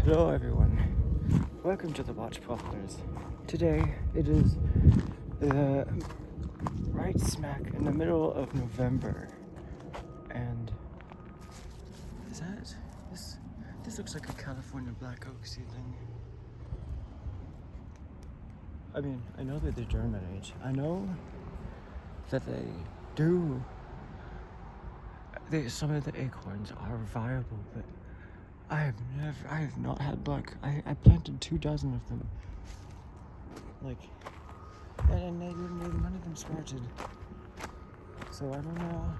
Hello everyone, welcome to the Watch Poplars. Today it is right smack in the middle of November, and this looks like a California black oak seedling. I mean, I know that they germinate. I know that some of the acorns are viable, but I have not had luck. I planted 2 dozen of them. And none of them sprouted. So I don't know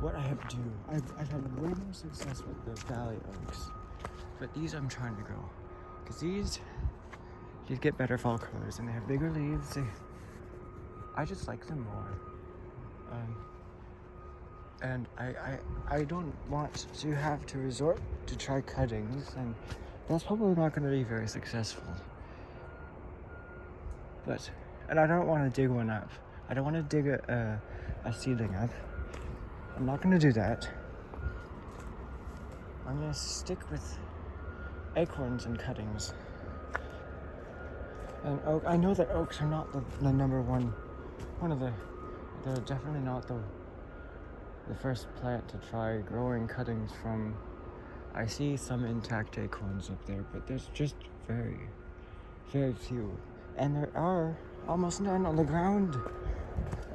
what I have to do. I've had way more success with the valley oaks, but these I'm trying to grow, because these get better fall colors and they have bigger leaves. I just like them more. And I don't want to have to resort to try cuttings, and that's probably not going to be very successful. And I don't want to dig one up. I don't want to dig a seedling up. I'm not going to do that. I'm going to stick with acorns and cuttings. And oak, I know that oaks are not the number one. They're definitely not the first plant to try growing cuttings from. I see some intact acorns up there, but there's just very, very few. And there are almost none on the ground.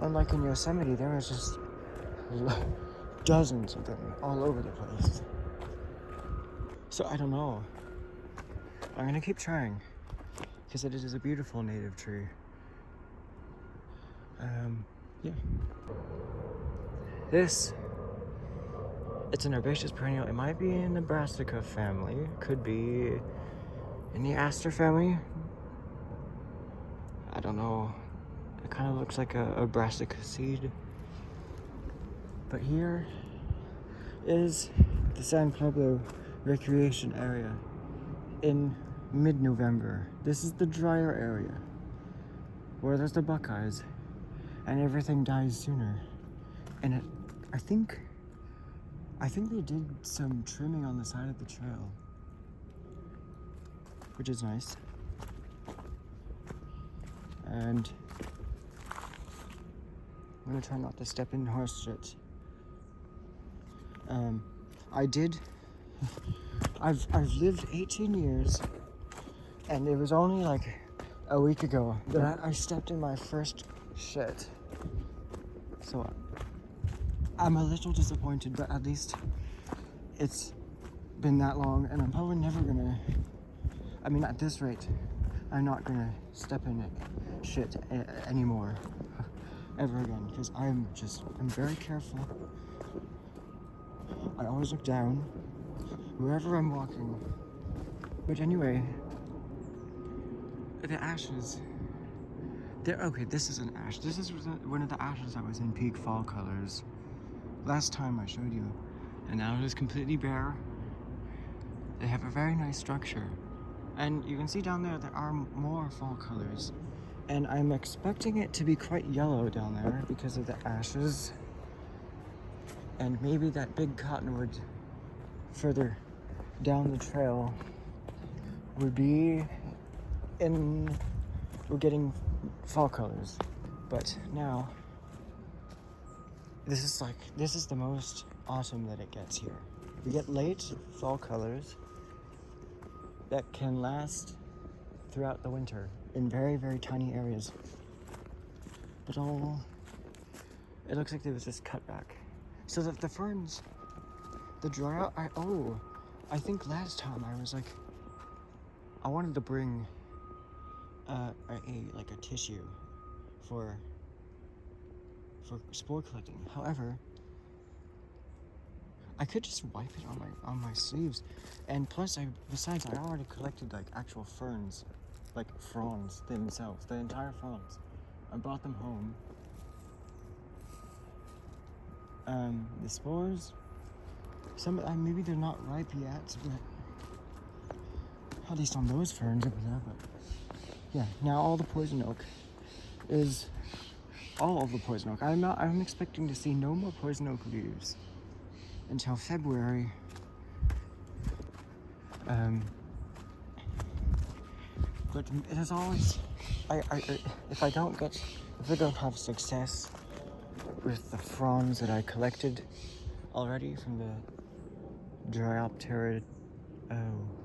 Unlike in Yosemite, there was just dozens of them all over the place. So I don't know. I'm gonna keep trying, because it is a beautiful native tree. Yeah. It's an herbaceous perennial. It might be in the Brassica family. Could be in the Aster family. I don't know. It kind of looks like a Brassica seed. But here is the San Pablo recreation area in mid-November. This is the drier area where there's the buckeyes and everything dies sooner. And I think they did some trimming on the side of the trail, which is nice. And I'm gonna try not to step in horse shit. I've lived 18 years, and it was only like a week ago that I stepped in my first shit. So I'm a little disappointed, but at least it's been that long, and I'm probably never gonna, I mean, at this rate, I'm not gonna step in it shit anymore ever again, because I'm very careful. I always look down wherever I'm walking. But anyway, the ashes, okay, this is an ash. This is one of the ashes that was in peak fall colors last time I showed you, and now it is completely bare. They have a very nice structure, and you can see down there are more fall colors, and I'm expecting it to be quite yellow down there because of the ashes, and maybe that big cottonwood further down the trail would be we're getting fall colors. But now this is the most autumn that it gets here. We get late fall colors that can last throughout the winter in very, very tiny areas. But it looks like there was this cutback. So that the ferns, the dry out, I think last time I was like, I wanted to bring a tissue for spore collecting. However, I could just wipe it on my sleeves, and plus besides I already collected like actual ferns, like fronds themselves, the entire fronds. I brought them home. The spores, maybe they're not ripe yet, but at least on those ferns over there. But yeah, now all of the poison oak. I'm expecting to see no more poison oak leaves until February Um, but it is always, if I don't have success with the fronds that I collected already from the Dryoptera,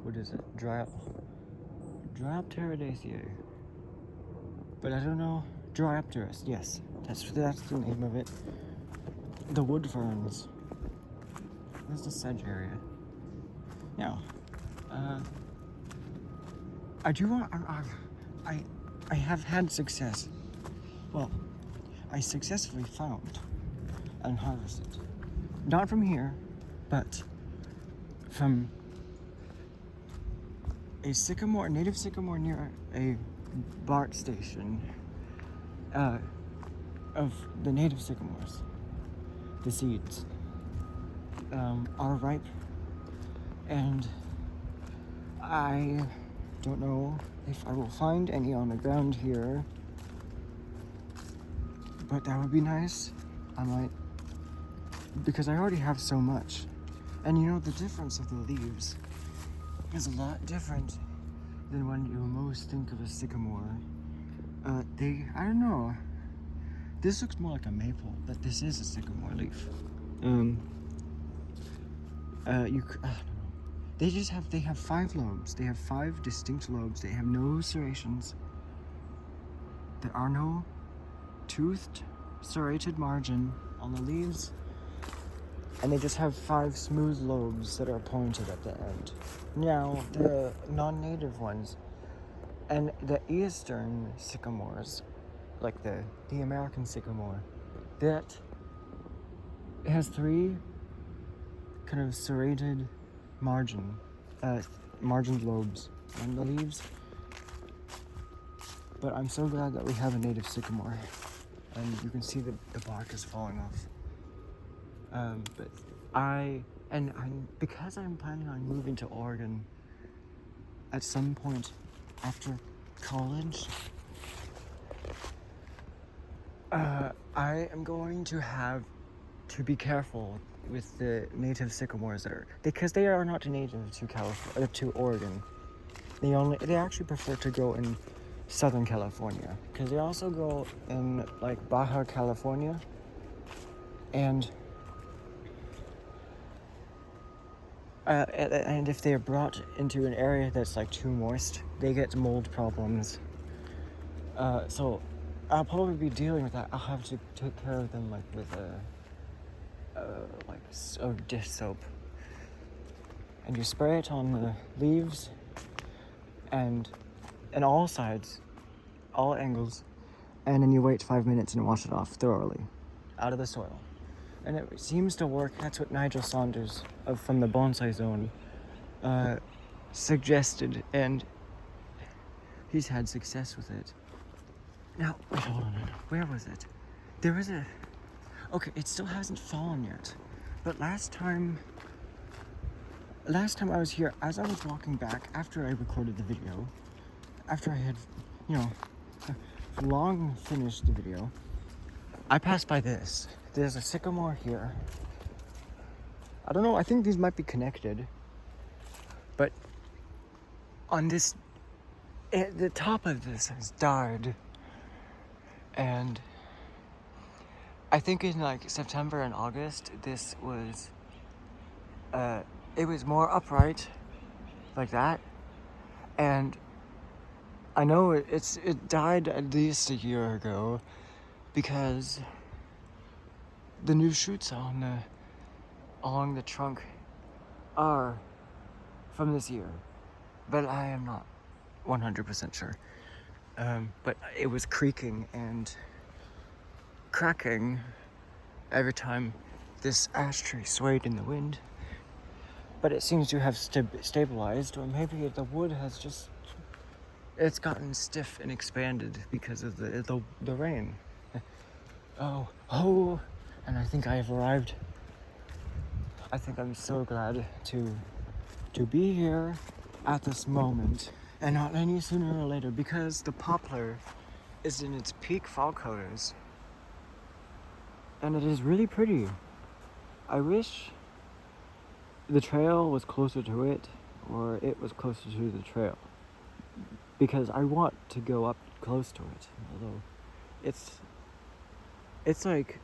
what is it? Dryopteridaceae. But I don't know. Dryopteris, yes. That's the name of it. The wood ferns. There's the sedge area. Now, I do want. I have had success. Well, I successfully found and harvested. Not from here, but from a native sycamore near a BART station of the native sycamores. The seeds are ripe, and I don't know if I will find any on the ground here, but that would be nice. I might, because I already have so much. And you know, the difference of the leaves is a lot different than when you most think of a sycamore. I don't know. This looks more like a maple, but this is a sycamore leaf. I don't know. They have 5 lobes. They have 5 distinct lobes. They have no serrations. There are no toothed, serrated margin on the leaves. And they just have 5 smooth lobes that are pointed at the end. Now, the non-native ones and the eastern sycamores, like the American sycamore, that has 3 kind of serrated margined lobes on the leaves. But I'm so glad that we have a native sycamore, and you can see that the bark is falling off. But because I'm planning on moving to Oregon at some point after college, I am going to have to be careful with the native sycamores because they are not native to California, to Oregon. They actually prefer to grow in Southern California, because they also grow in like Baja California, and if they are brought into an area that's like too moist, they get mold problems. So I'll probably be dealing with that. I'll have to take care of them like with a dish soap, and you spray it on the leaves and all sides, all angles, and then you wait 5 minutes and wash it off thoroughly out of the soil. And it seems to work. That's what Nigel Saunders from the Bonsai Zone suggested, and he's had success with it. Now, wait, hold on. Where was it? There was okay, it still hasn't fallen yet. But last time I was here, as I was walking back after I recorded the video, after I had, long finished the video, I passed by this. There's a sycamore here. I don't know, I think these might be connected. But on this, the top of this has died. And I think in like September and August, this was, it was more upright, like that. And I know it died at least a year ago, because the new shoots along the trunk are from this year, but I am not 100% sure. But it was creaking and cracking every time this ash tree swayed in the wind. But it seems to have stabilized, or maybe the wood has just, it's gotten stiff and expanded because of the rain. Oh, and I think I have arrived. I think I'm so glad to be here at this moment, and not any sooner or later, because the poplar is in its peak fall colors, and it is really pretty. I wish the trail was closer to it, or it was closer to the trail. Because I want to go up close to it, although it's like,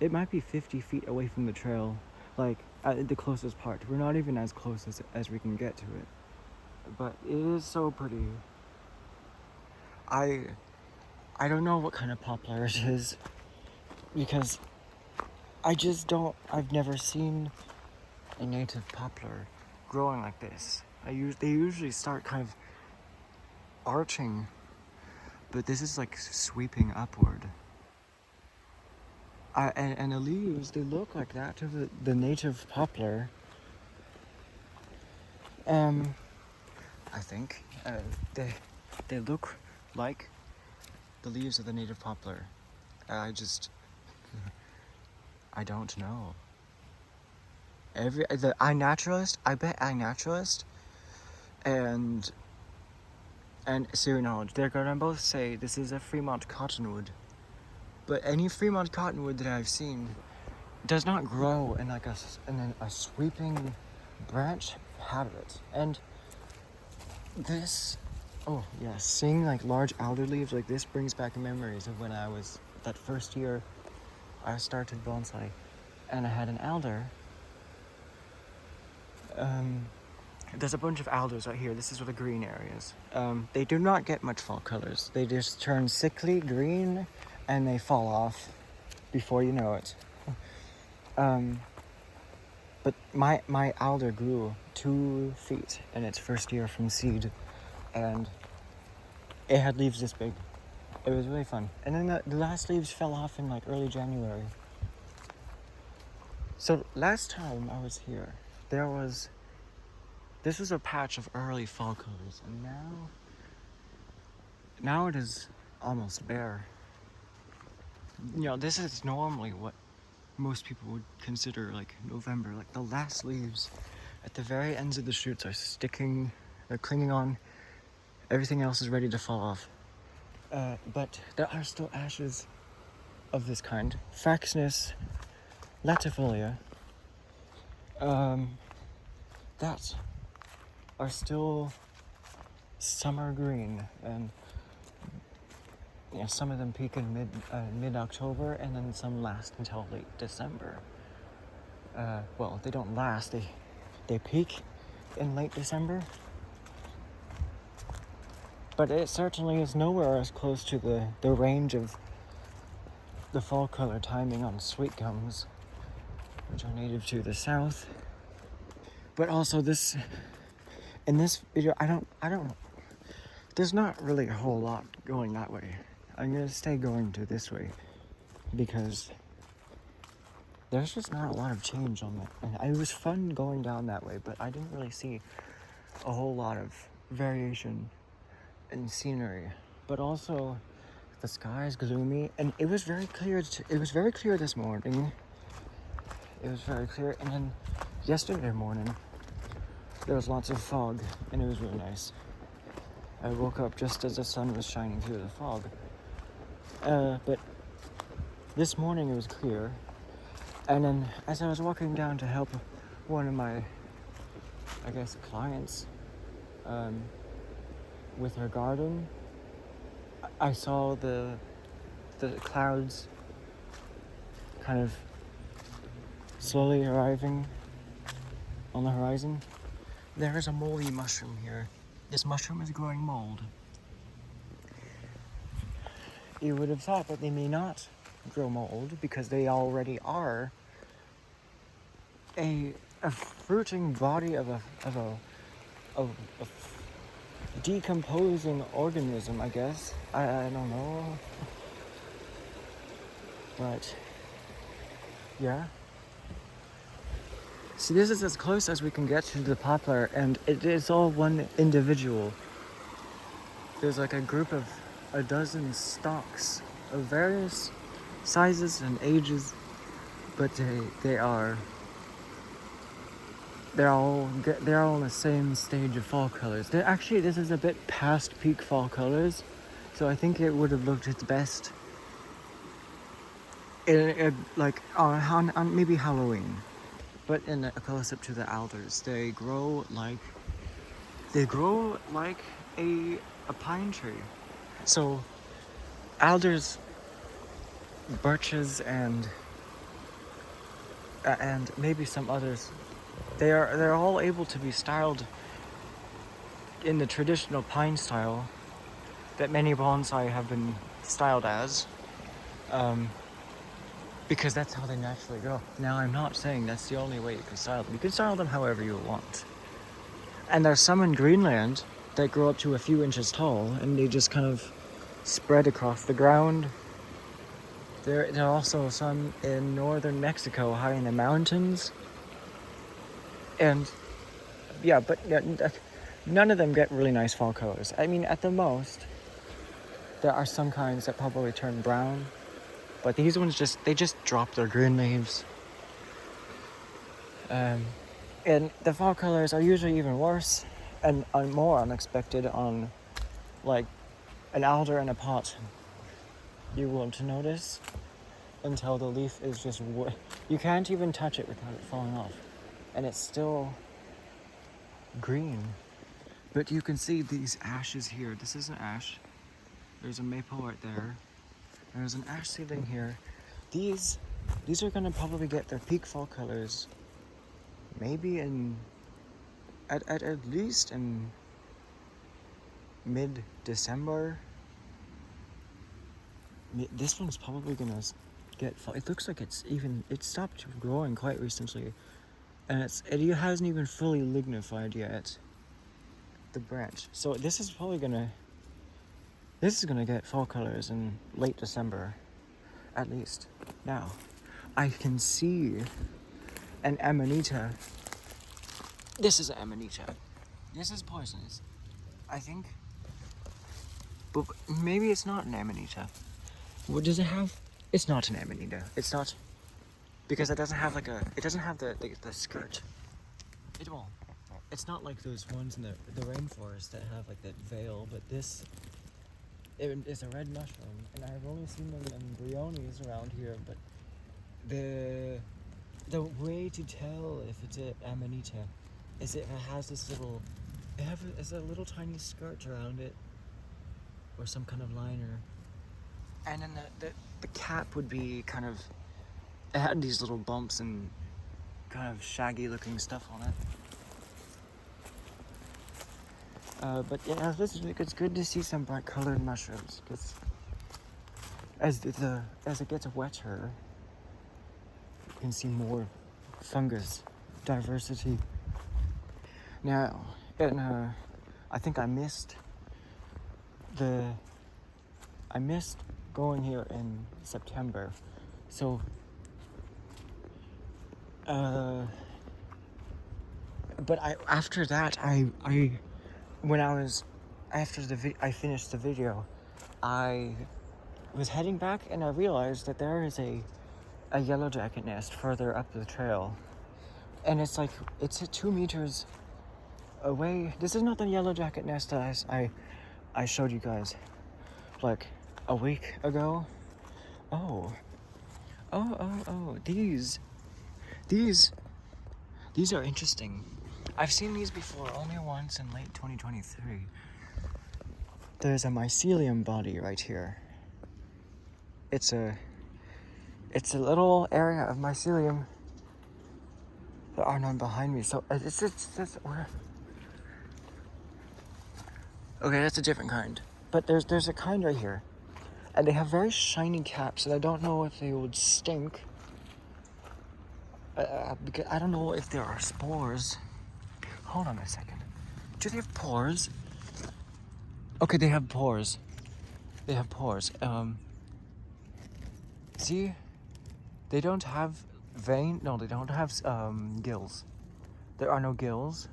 it might be 50 feet away from the trail, like at the closest part. We're not even as close as we can get to it, but it is so pretty. I don't know what kind of poplar it is, because I've never seen a native poplar growing like this. They usually start kind of arching, but this is like sweeping upward. And the leaves, they look like that to the native poplar. I think they look like the leaves of the native poplar. I don't know. I bet iNaturalist and Serial Knowledge, they're gonna both say this is a Fremont cottonwood. But any Fremont cottonwood that I've seen does not grow in like a sweeping branch habit. And this, oh yeah, seeing like large alder leaves like this brings back memories of when I was, that first year I started bonsai and I had an alder. There's a bunch of alders out here. This is what the green areas. They do not get much fall colors. They just turn sickly green and they fall off before you know it. But my alder grew 2 feet in its first year from seed, and it had leaves this big. It was really fun. And then the last leaves fell off in like early January. So last time I was here, this was a patch of early fall colors, and now it is almost bare. You know, this is normally what most people would consider like November. Like the last leaves at the very ends of the shoots are sticking, they're clinging on. Everything else is ready to fall off. But there are still ashes of this kind. Fraxinus latifolia. That are still summer green, and some of them peak in mid-October, and then some last until late December. Well, they don't last, they peak in late December. But it certainly is nowhere as close to the range of the fall color timing on sweet gums, which are native to the south. But also in this video, I don't, there's not really a whole lot going that way. I'm gonna stay going to this way because there's just not a lot of change on that. And it was fun going down that way, but I didn't really see a whole lot of variation in scenery. But also, the sky is gloomy, and it was very clear. It was very clear this morning. It was very clear, and then yesterday morning there was lots of fog, and it was really nice. I woke up just as the sun was shining through the fog. But this morning it was clear, and then as I was walking down to help one of my, I guess, clients with her garden, I saw the clouds kind of slowly arriving on the horizon. There is a moldy mushroom here. This mushroom is growing mold. You would have thought that they may not grow mold because they already are a fruiting body of a decomposing organism, I guess. I don't know. But yeah. See, this is as close as we can get to the poplar, and it is all one individual. There's like a group of a dozen stalks of various sizes and ages, but they're all in the same stage of fall colors. This is a bit past peak fall colors, so I think it would have looked its best in like on maybe Halloween. But in a close-up to the alders, they grow like a pine tree. So alders, birches, and maybe some others, they're all able to be styled in the traditional pine style that many bonsai have been styled as, because that's how they naturally grow. Now, I'm not saying that's the only way you can style them. You can style them however you want. And there's some in Greenland that grow up to a few inches tall, and they just kind of spread across the ground. There are also some in northern Mexico, high in the mountains. And yeah, but none of them get really nice fall colors. I mean, at the most, there are some kinds that probably turn brown, but these ones just drop their green leaves. And the fall colors are usually even worse and more unexpected on like an alder in a pot. You won't notice until the leaf is just you can't even touch it without it falling off, and it's still green. But you can see these ashes here. This is an ash. There's a maple right there. There's an ash seedling here. These are gonna probably get their peak fall colors maybe at least in mid-December. This one's probably gonna get fall. It looks like it stopped growing quite recently, and it hasn't even fully lignified yet, the branch. So this is gonna get fall colors in late December, at least. Now, I can see an amanita. This is an amanita. This is poisonous, I think. But maybe it's not an amanita. What does it have? It's not an amanita. It's not, because it doesn't have the skirt. It won't. It's not like those ones in the rainforest that have like that veil, but this is a red mushroom, and I've only seen them in briones around here, but the way to tell if it's an amanita is if it has this little, it's a little tiny skirt around it, or some kind of liner, and then the cap would be kind of, it had these little bumps and kind of shaggy looking stuff on it. But yeah, it's good to see some bright colored mushrooms, because as it gets wetter, you can see more fungus diversity. Now, I think I missed going here in September, so but after that I finished the video, I was heading back, and I realized that there is a yellow jacket nest further up the trail, and it's at 2 meters away. This is not the yellow jacket nest that I showed you guys like a week ago. Oh, these are interesting. I've seen these before, only once in late 2023. There's a mycelium body right here. It's a little area of mycelium. There are none behind me, so it's where. Okay, that's a different kind. But there's a kind right here, and they have very shiny caps, and I don't know if they would stink. Because I don't know if there are spores. Hold on a second. Do they have pores? Okay, they have pores. They have pores. See? They don't have no, they don't have gills. There are no gills.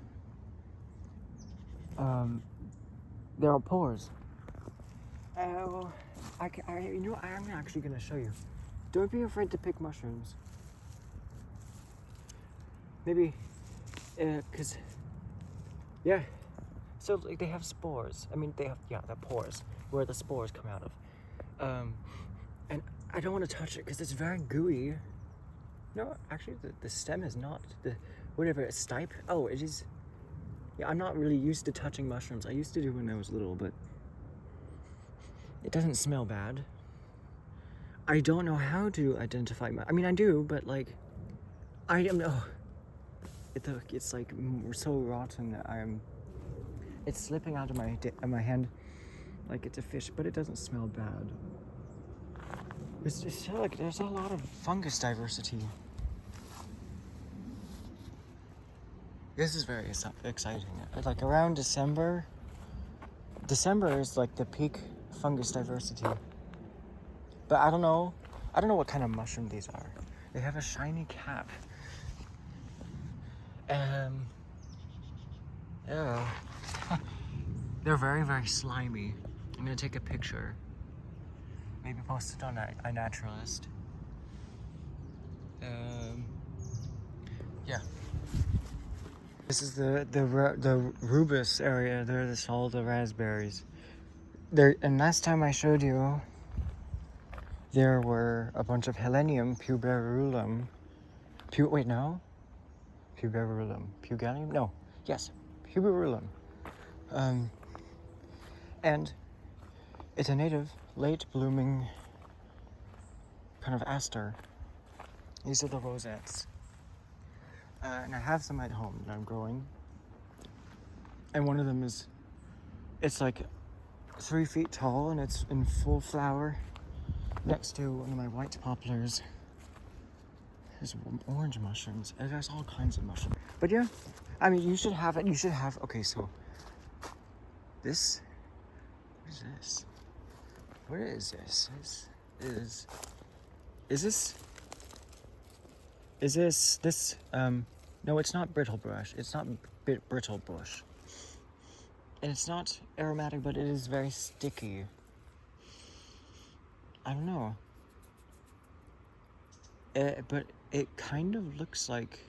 There are pores. Oh, I'm actually gonna show you. Don't be afraid to pick mushrooms. Maybe, cause, yeah. So like they have spores. I mean, they have the pores where the spores come out of. And I don't want to touch it because it's very gooey. No, actually, the stem is not the whatever stipe. Oh, it is. Yeah, I'm not really used to touching mushrooms. I used to do when I was little, but it doesn't smell bad. I don't know how to identify. I mean, I do, but like, I am. Oh, it's like so rotten that it's slipping out of my hand, like it's a fish, but it doesn't smell bad. It's just like there's a lot of fungus diversity. This is very exciting. Like around December is like the peak fungus diversity. But I don't know what kind of mushroom these are. They have a shiny cap. Yeah. They're very, very slimy. I'm gonna take a picture. Maybe post it on iNaturalist. Yeah. This is the rubus area. There's all the raspberries. There, and last time I showed you, there were a bunch of Helenium puberurum. Puberurum. Pugalium? No. Yes. Puberurum. And it's a native, late blooming kind of aster. These are the rosettes. And I have some at home that I'm growing. And one of them it's like 3 feet tall and it's in full flower next to one of my white poplars. There's orange mushrooms. There's all kinds of mushrooms. But yeah, I mean, you should have it. Okay, so this, what is this? What is this? Is this, no, it's not brittle brush. It's not brittle bush. And it's not aromatic, but it is very sticky. I don't know. But it kind of looks like,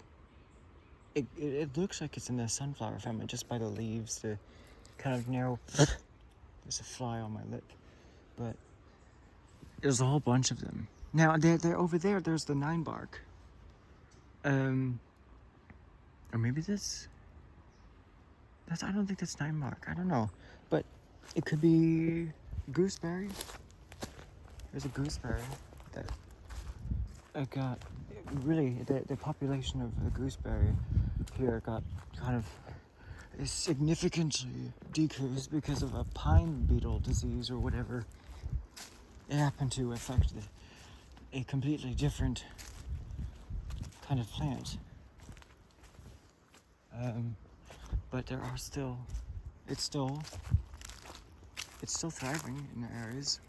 it looks like it's in the sunflower family just by the leaves, the kind of narrow, there's a fly on my lip. But there's a whole bunch of them. Now, they're over there, there's the 9-bark. Or maybe I don't think that's 9-bark. I don't know. But it could be gooseberry. There's a gooseberry that I got. Really, the population of the gooseberry here got kind of significantly decreased because of a pine beetle disease or whatever. It happened to affect a completely different kind of plant. But there are it's still thriving in the areas.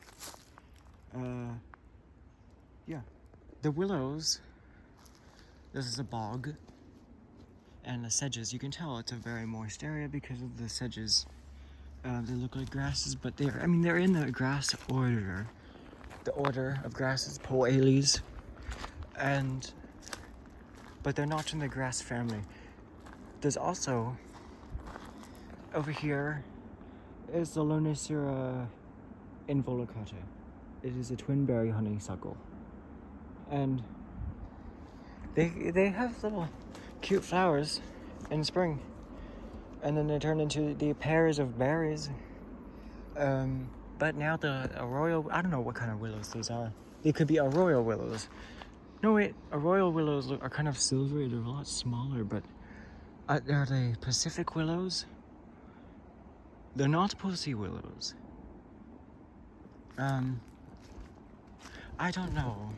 Yeah. The willows, this is a bog, and the sedges, you can tell it's a very moist area because of the sedges. They look like grasses, but they're in the grass order. The order of grasses, Poales, but they're not in the grass family. There's also, over here, is the Lonicera involucrata. It is a twinberry honeysuckle. And they have little cute flowers in spring. And then they turn into the pairs of berries. But now the arroyo, I don't know what kind of willows these are. They could be arroyo willows. No wait, arroyo willows are kind of silvery, they're a lot smaller, but are they Pacific willows? They're not pussy willows. I don't know.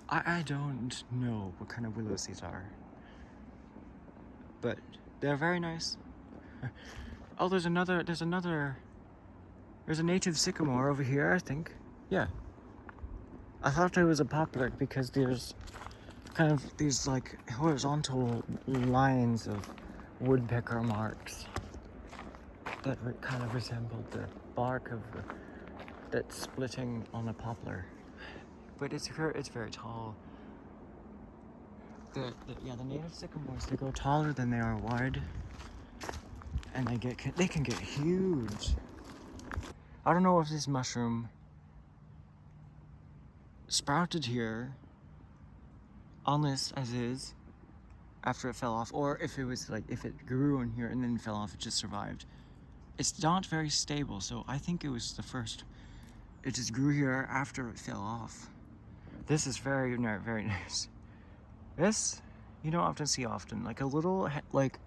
I don't know what kind of willows these are. But they're very nice. Oh, there's a native sycamore over here, I think. Yeah. I thought it was a poplar because there's kind of these like horizontal lines of woodpecker marks that kind of resembled the bark of that's splitting on a poplar. But it's very tall. The native sycamores, they go taller than they are wide, and they can get huge. I don't know if this mushroom sprouted here on this as is after it fell off, or if it was like, if it grew in here and then fell off, it just survived. It's not very stable, so I think it was the first. It just grew here after it fell off. This is very, very nice. This, you don't often see often. Like a little, like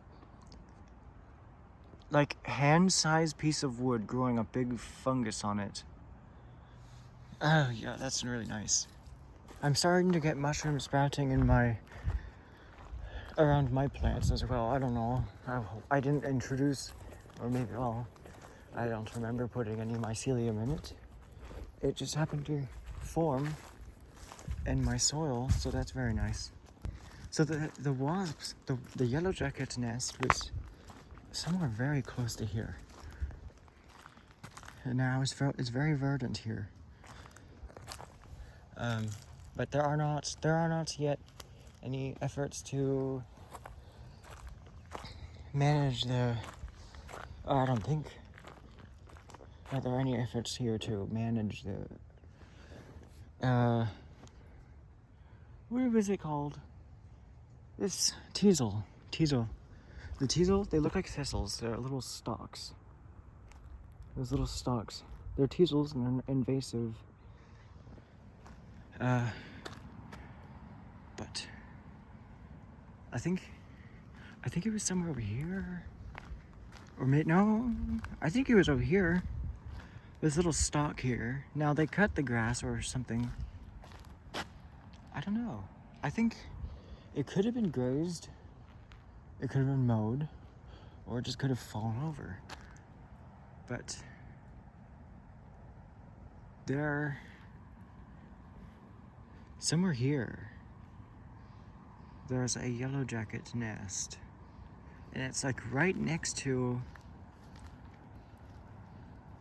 hand-sized piece of wood growing a big fungus on it. Oh yeah, that's really nice. I'm starting to get mushrooms sprouting in around my plants as well. I don't know. I didn't introduce, or maybe, well, I don't remember putting any mycelium in it. It just happened to form in my soil, so that's very nice. So the wasps, the yellow jacket nest was somewhere very close to here. And now it's very verdant here. But there are not yet any efforts to manage I don't think that there are any efforts here to manage what was it called? This teasel. The teasel, they look like thistles. They're little stalks. Those little stalks. They're teasels and they're invasive. But I think it was somewhere over here. Or no, I think it was over here. This little stalk here. Now they cut the grass or something. I don't know. I think it could have been grazed. It could have been mowed. Or it just could have fallen over. But somewhere here, there's a yellow jacket nest. And it's like right next to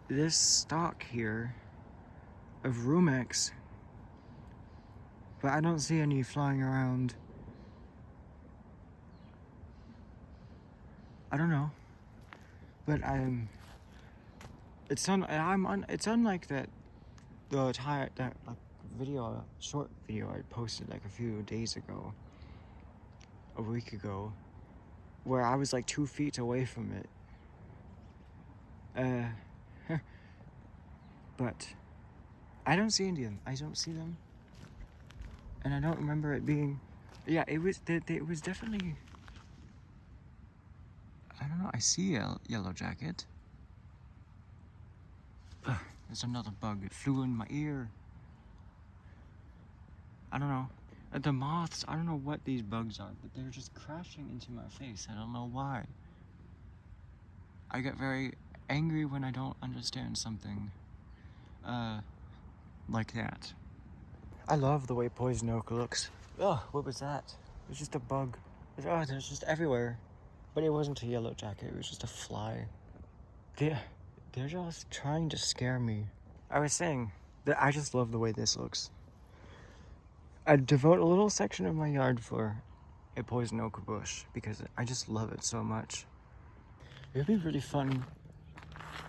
this stalk here of rumex. But I don't see any flying around. I don't know. But it's unlike that short video I posted like a few days ago, a week ago, where I was like 2 feet away from it. But I don't see Indian. I don't see them, and I don't remember it being. Yeah, it was definitely. I don't know. I see a yellow jacket. There's another bug. It flew in my ear. I don't know. The moths, I don't know what these bugs are, but they're just crashing into my face. I don't know why. I get very angry when I don't understand something like that. I love the way poison oak looks. Oh, what was that? It was just a bug. Oh, there's just everywhere. But it wasn't a yellow jacket, it was just a fly. They're just trying to scare me. I was saying that I just love the way this looks. I'd devote a little section of my yard for a poison oak bush because I just love it so much. It'd be really fun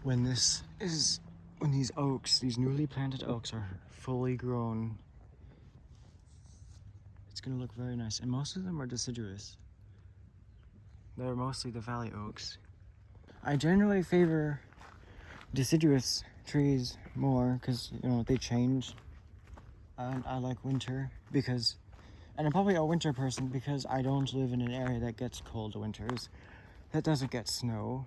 when these newly planted oaks are fully grown. It's gonna look very nice, and most of them are deciduous. They're mostly the valley oaks. I generally favor deciduous trees more because, you know, they change. And I like winter and I'm probably a winter person because I don't live in an area that gets cold winters, that doesn't get snow.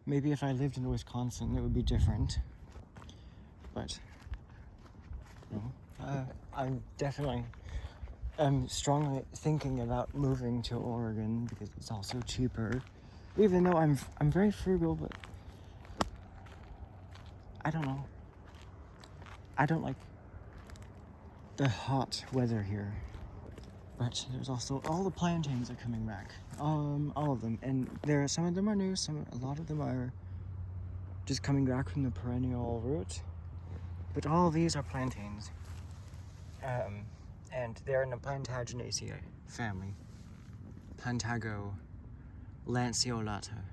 Maybe if I lived in Wisconsin, it would be different. But, you know, I'm definitely strongly thinking about moving to Oregon because it's also cheaper. Even though I'm very frugal, but I don't know. I don't like the hot weather here. But there's also all the plantains are coming back. All of them. And some of them are new, a lot of them are just coming back from the perennial root. But all of these are plantains. And they're in the Plantaginaceae family. Plantago lanceolata.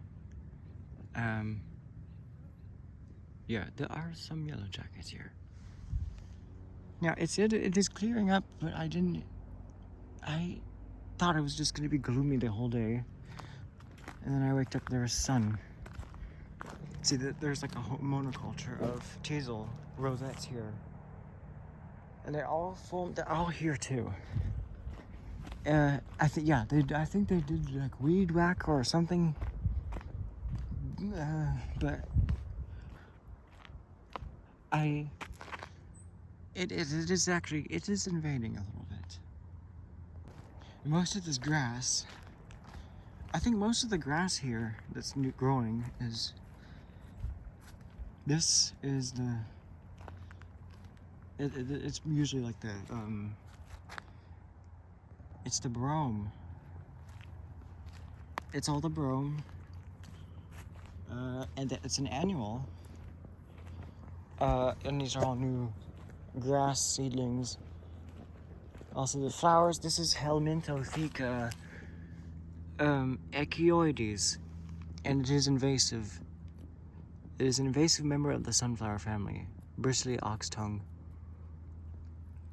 Yeah, there are some yellow jackets here. Now, it said it is clearing up, but I didn't I thought it was just gonna be gloomy the whole day. And then I waked up, there was sun. See, there's like a whole monoculture of teasel rosettes here. And they're all here too. I think they did like weed whack or something. But it is invading a little bit. Most of this grass, I think most of the grass here that's growing is, this is the, it's usually like the, it's the brome. It's all the brome, and it's an annual. And these are all new grass seedlings. Also the flowers, this is Helminthotheca echioides, and it is invasive. It is an invasive member of the sunflower family, bristly ox tongue.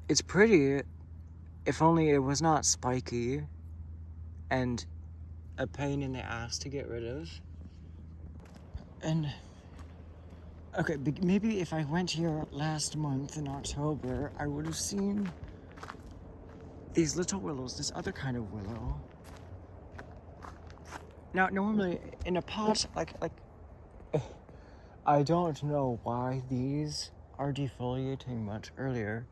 It's pretty, if only it was not spiky and a pain in the ass to get rid of. And okay, maybe if I went here last month in October, I would have seen these little willows, this other kind of willow. Now, normally in a pot, like I don't know why these are defoliating much earlier,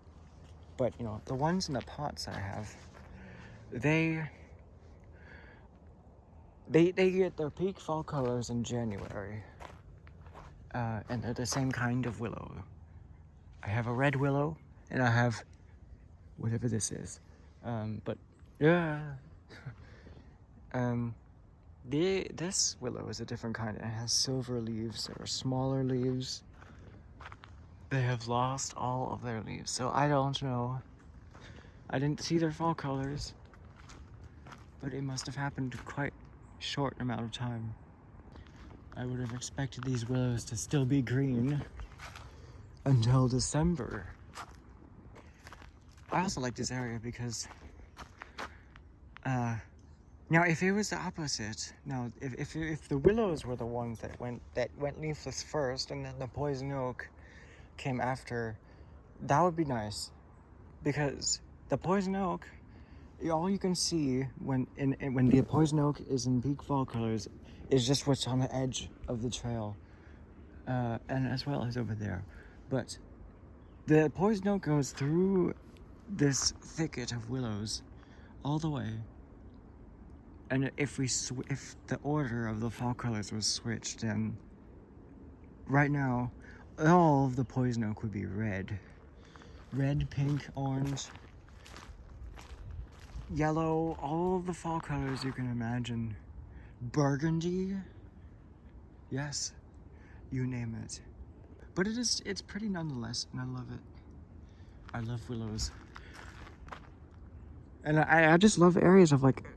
but you know, the ones in the pots I have, they get their peak fall colors in January. And they're the same kind of willow. I have a red willow, and I have whatever this is. But yeah, this willow is a different kind. It has silver leaves or smaller leaves. They have lost all of their leaves, so I don't know. I didn't see their fall colors, but it must have happened quite short amount of time. I would have expected these willows to still be green until December. I also like this area because now if it was the opposite, now if the willows were the ones that went leafless first and then the poison oak came after, that would be nice, because the poison oak, all you can see when the poison oak is in peak fall colors is just what's on the edge of the trail, and as well as over there. But the poison oak goes through this thicket of willows all the way. And if the order of the fall colors was switched, then right now all of the poison oak would be red, pink, orange, yellow, all of the fall colors you can imagine. Burgundy, yes, you name it. But it's pretty nonetheless, and I love it. I love willows. And I just love areas of like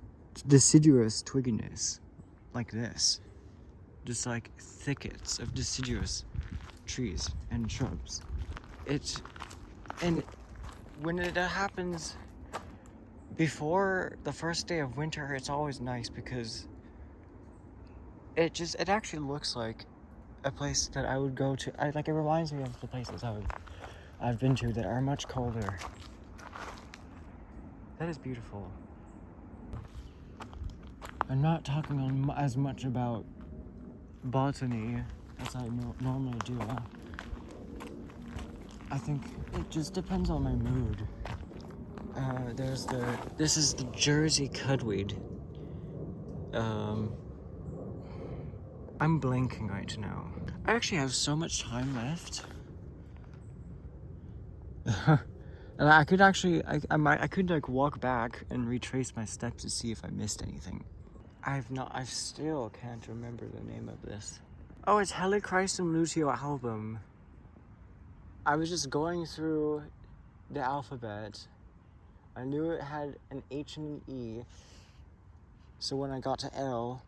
deciduous twigginess, like this. Just like thickets of deciduous trees and shrubs. And when it happens before the first day of winter, it's always nice because it actually looks like a place that I would go to. It reminds me of the places I've been to that are much colder. That is beautiful. I'm not talking as much about botany as I normally do. I think it just depends on my mood. This is the Jersey cudweed. I'm blanking right now. I actually have so much time left. And I could actually, I could like walk back and retrace my steps to see if I missed anything. I still can't remember the name of this. Oh, it's Helichrysum luteolalbum. I was just going through the alphabet. I knew it had an H and an E. So when I got to L,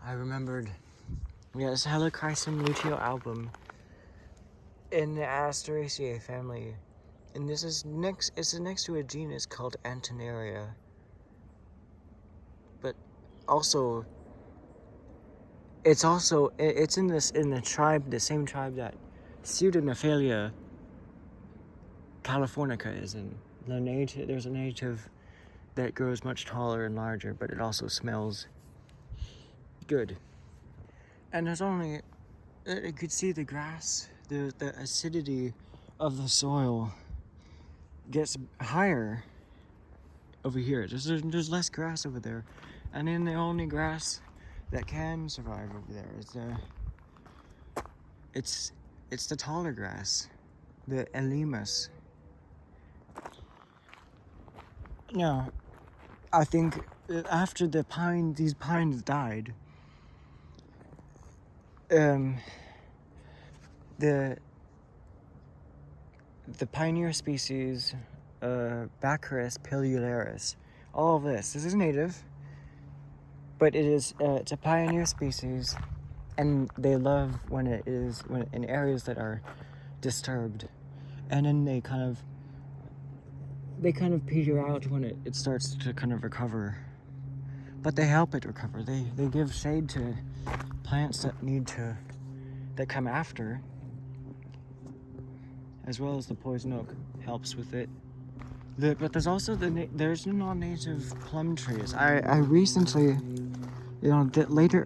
I remembered, yes, Helichrysum luteolalbum in the Asteraceae family. And this is next, it's next to a genus called Antonaria. But also, it's in the tribe, the same tribe that Pseudonephalia californica is in. There's a native that grows much taller and larger, but it also smells good. And there's only, you could see the grass, the acidity of the soil gets higher over here. There's less grass over there, and then the only grass that can survive over there is it's the taller grass, the Elemus. Now, I think after these pines died, the pioneer species, Baccharis pilularis, all of this is native, but it's a pioneer species, and they love when in areas that are disturbed, and then they kind of peter out when it starts to kind of recover. But they help it recover. They give shade to plants that come after, as well as the poison oak helps with it. But there's also there's non-native plum trees. I recently,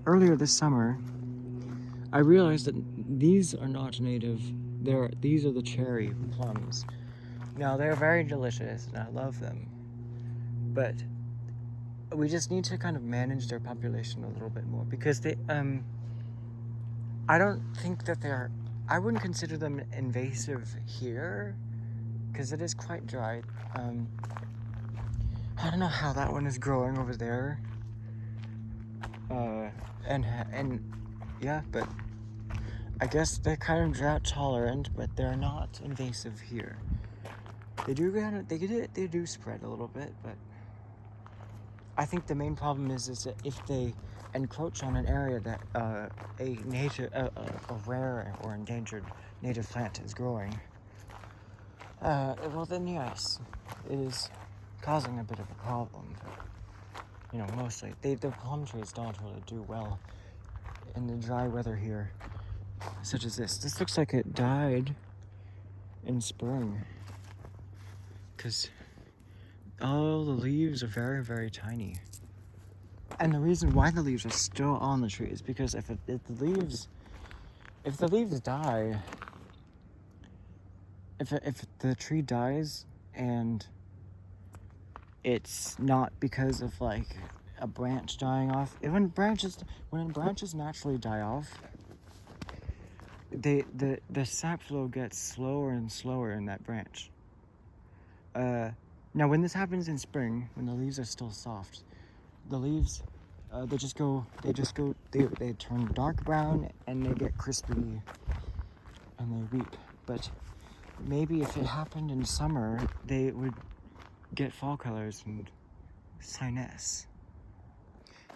earlier this summer, I realized that these are not native. These are the cherry plums. Now, they're very delicious, and I love them. But we just need to kind of manage their population a little bit more, because I don't think that I wouldn't consider them invasive here, because it is quite dry. I don't know how that one is growing over there. And yeah, but I guess they're kind of drought tolerant, but they're not invasive here. They do spread a little bit, but I think the main problem is that if they encroach on an area that a rare or endangered native plant is growing, well then yes, it is causing a bit of a problem. But, mostly the plum trees don't really do well in the dry weather here, such as this. This looks like it died in spring, because all the leaves are very, very tiny. And the reason why the leaves are still on the tree is because if the leaves die, if the tree dies and it's not because of like a branch dying off, when branches naturally die off, the sap flow gets slower and slower in that branch. Now when this happens in spring, when the leaves are still soft, the leaves they turn dark brown and they get crispy and they weep. But maybe if it happened in summer, they would get fall colors and senesce.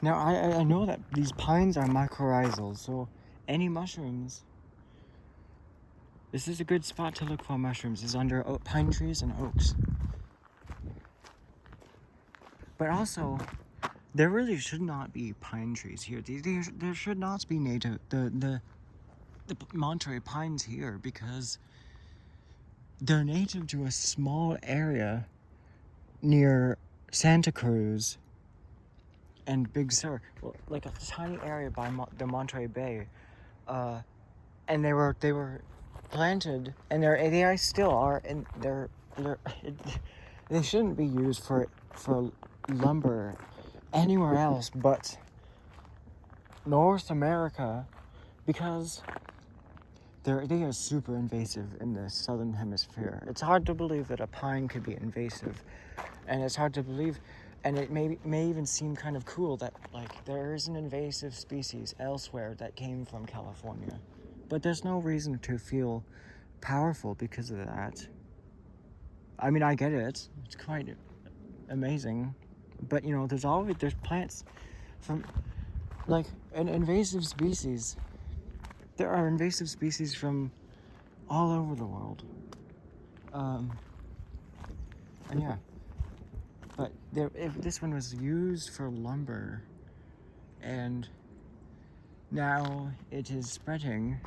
Now I know that these pines are mycorrhizal, so any mushrooms, this is a good spot to look for mushrooms, is under pine trees and oaks. But also, there really should not be pine trees here. There should not be the Monterey pines here, because they're native to a small area near Santa Cruz and Big Sur, like a tiny area by the Monterey Bay, and they were planted, and they still are, and they shouldn't be used for lumber anywhere else but North America, because they are super invasive in the southern hemisphere. It's hard to believe that a pine could be invasive, and it's hard to believe, and it may even seem kind of cool that like there is an invasive species elsewhere that came from California, but there's no reason to feel powerful because of that. I mean, I get it, it's quite amazing, but there's plants from like an invasive species. There are invasive species from all over the world. And yeah, but if this one was used for lumber, and now it is spreading.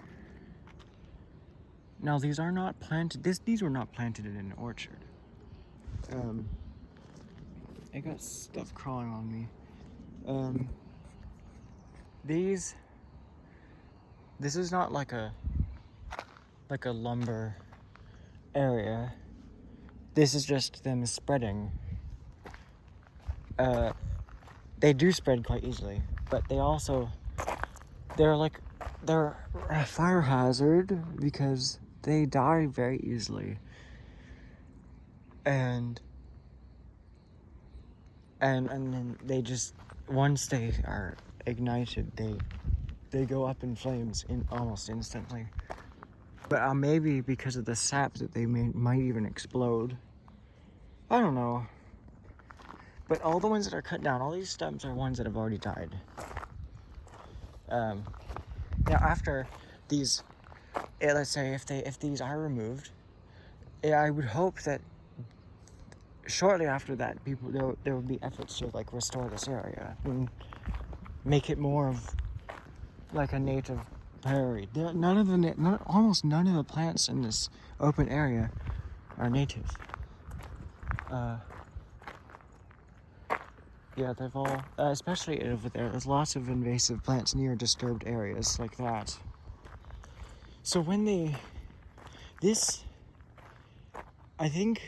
Now these are not planted. These were not planted in an orchard. I got stuff crawling on me. This is not like a lumber area. This is just them spreading. They do spread quite easily, but they're a fire hazard because they die very easily. And then they just, once they are ignited, they go up in flames almost instantly. But maybe because of the sap that they might even explode. I don't know. But all the ones that are cut down, all these stumps are ones that have already died. Now after these, let's say if these are removed, I would hope that shortly after that, there will be efforts to like restore this area and make it more of like a native prairie. Almost none of the plants in this open area are native. Yeah, they've all, especially over there. There's lots of invasive plants near disturbed areas like that. So I think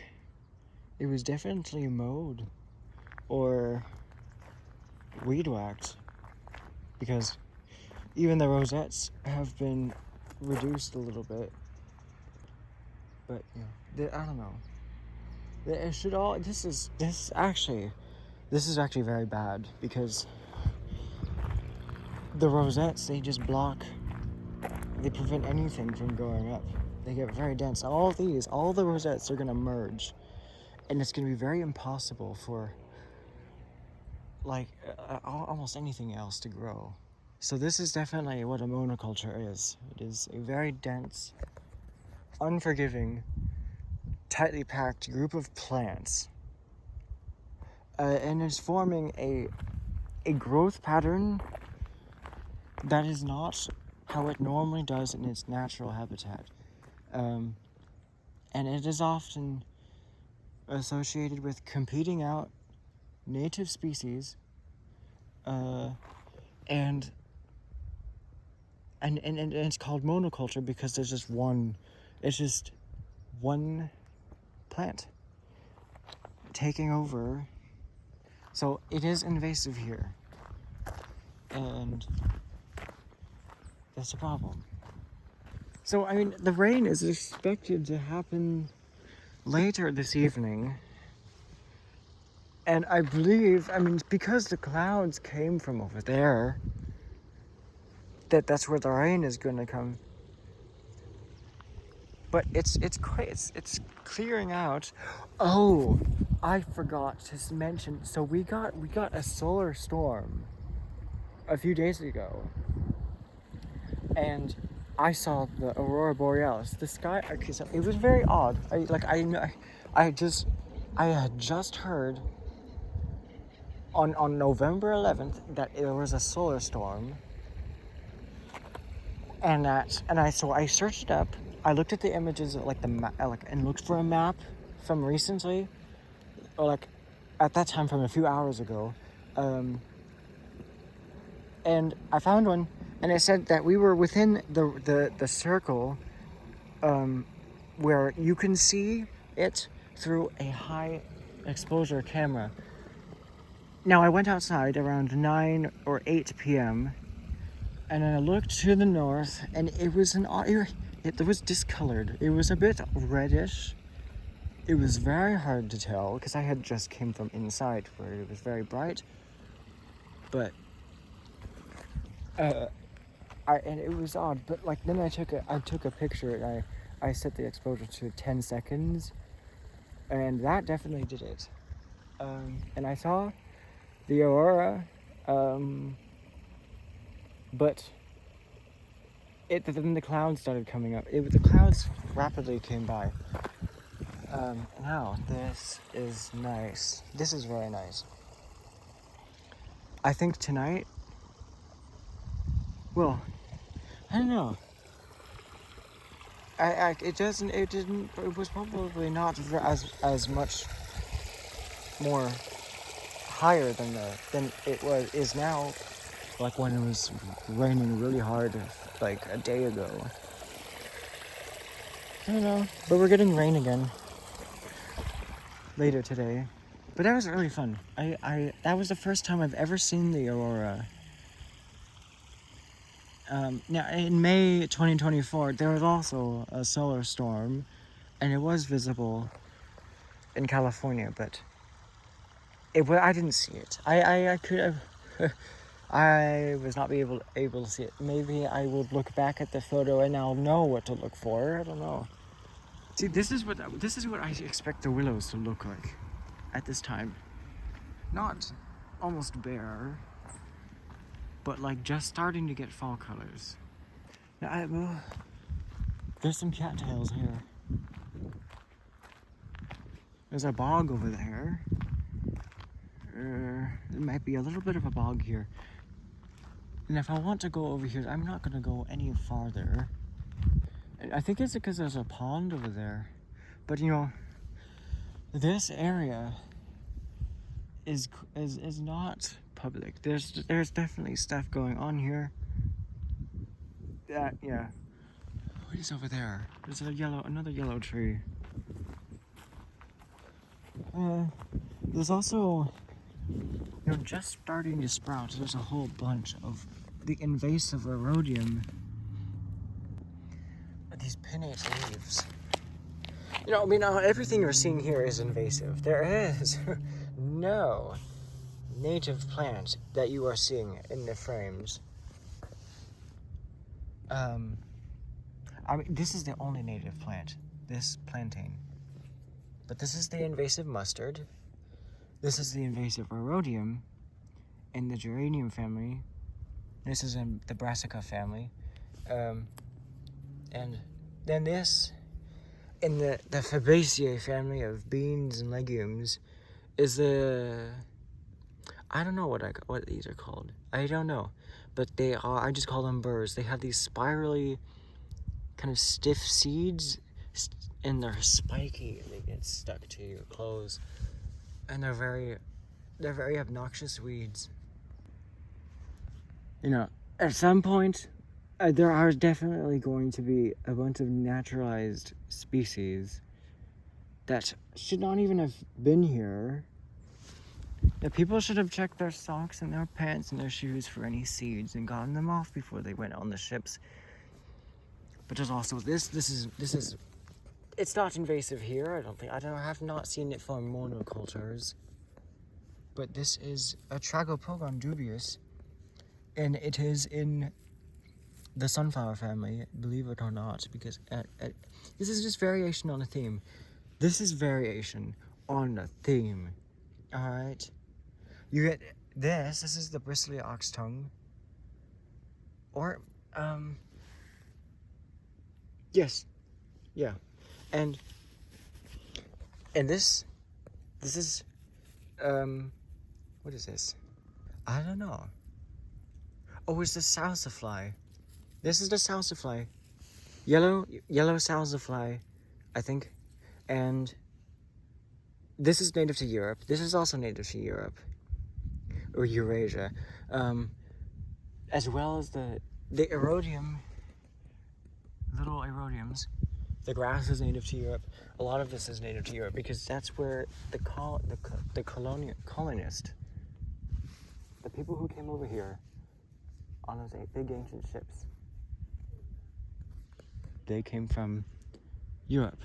it was definitely mowed or weed whacked, because even the rosettes have been reduced a little bit. But I don't know. It should all. This is actually very bad, because the rosettes, they just block. They prevent anything from going up. They get very dense. All the rosettes are gonna merge, and it's gonna be very impossible for like almost anything else to grow. So this is definitely what a monoculture is. It is a very dense, unforgiving, tightly packed group of plants, and it's forming a growth pattern that is not how it normally does in its natural habitat. And it is often associated with competing out native species, and it's called monoculture because there's just one plant taking over. So it is invasive here, and that's a problem. So I mean, the rain is expected to happen later this evening, and I believe, because the clouds came from over there, that's where the rain is going to come. But it's clearing out. Oh, I forgot to mention. So we got a solar storm a few days ago, and I saw the aurora borealis. The sky. Okay, so it was very odd. I had just heard on November 11th that there was a solar storm, and I searched it up. I looked at the images of and looked for a map from recently, or like at that time from a few hours ago, and I found one, and it said that we were within the circle, where you can see it through a high exposure camera. Now I went outside around 9 or 8 p.m. and then I looked to the north, and it was it was discolored. It was a bit reddish. It was very hard to tell because I had just came from inside where it was very bright. But and it was odd. But like then I took a picture, and I set the exposure to 10 seconds, and that definitely did it. And I saw the aurora, but then the clouds started coming up. The clouds rapidly came by. Now this is nice. This is very nice. I think tonight, well, I don't know. It was probably not as much more higher than is now, like when it was raining really hard like a day ago. I don't know, but we're getting rain again later today. But that was really fun. That was the first time I've ever seen the aurora. Now in May 2024, there was also a solar storm, and it was visible in California, but I didn't see it. I could have. I was not able to see it. Maybe I would look back at the photo and I'll know what to look for. I don't know. See, this is what I expect the willows to look like at this time. Not almost bare, but like just starting to get fall colors. Now, there's some cattails here. There's a bog over there. There might be a little bit of a bog here. And if I want to go over here, I'm not going to go any farther. I think it's because there's a pond over there. But you know, this area is not public. There's definitely stuff going on here. Yeah. What is over there? There's another yellow tree. There's also, you know, just starting to sprout. There's a whole bunch of the invasive erodium. These pinnate leaves. You know, I mean, everything you're seeing here is invasive. There is no native plant that you are seeing in the frames. I mean, this is the only native plant, this plantain. But this is the invasive mustard. This is the invasive erodium in the geranium family. This is in the brassica family. And then this, in the Fabaceae family of beans and legumes, is I don't know what these are called. I don't know. But I just call them burrs. They have these spirally, kind of stiff seeds, and they're spiky. They get stuck to your clothes. And they're very obnoxious weeds. You know, at some point, there are definitely going to be a bunch of naturalized species that should not even have been here. That people should have checked their socks and their pants and their shoes for any seeds and gotten them off before they went on the ships. But there's also this is it's not invasive here. I have not seen it for monocultures. But this is a Tragopogon dubius, and it is in the sunflower family, believe it or not, because this is just variation on a theme. This is variation on a theme. All right, you get this. This is the bristly ox tongue, or yes, yeah, and this is what is this? I don't know. Oh, it's the salsifly. This is the salsifly. Yellow salsifly, I think. And this is native to Europe. This is also native to Europe. Or Eurasia. As well as the erodium, little erodiums. The grass is native to Europe. A lot of this is native to Europe because that's where the colonist, the people who came over here on those big ancient ships, they came from Europe.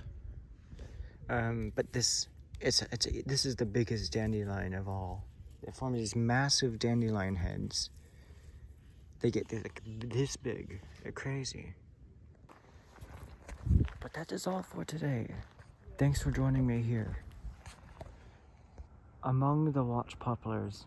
But this is the biggest dandelion of all. They form these massive dandelion heads. They're like this big. They're crazy. But that is all for today. Thanks for joining me here among the watch poplars.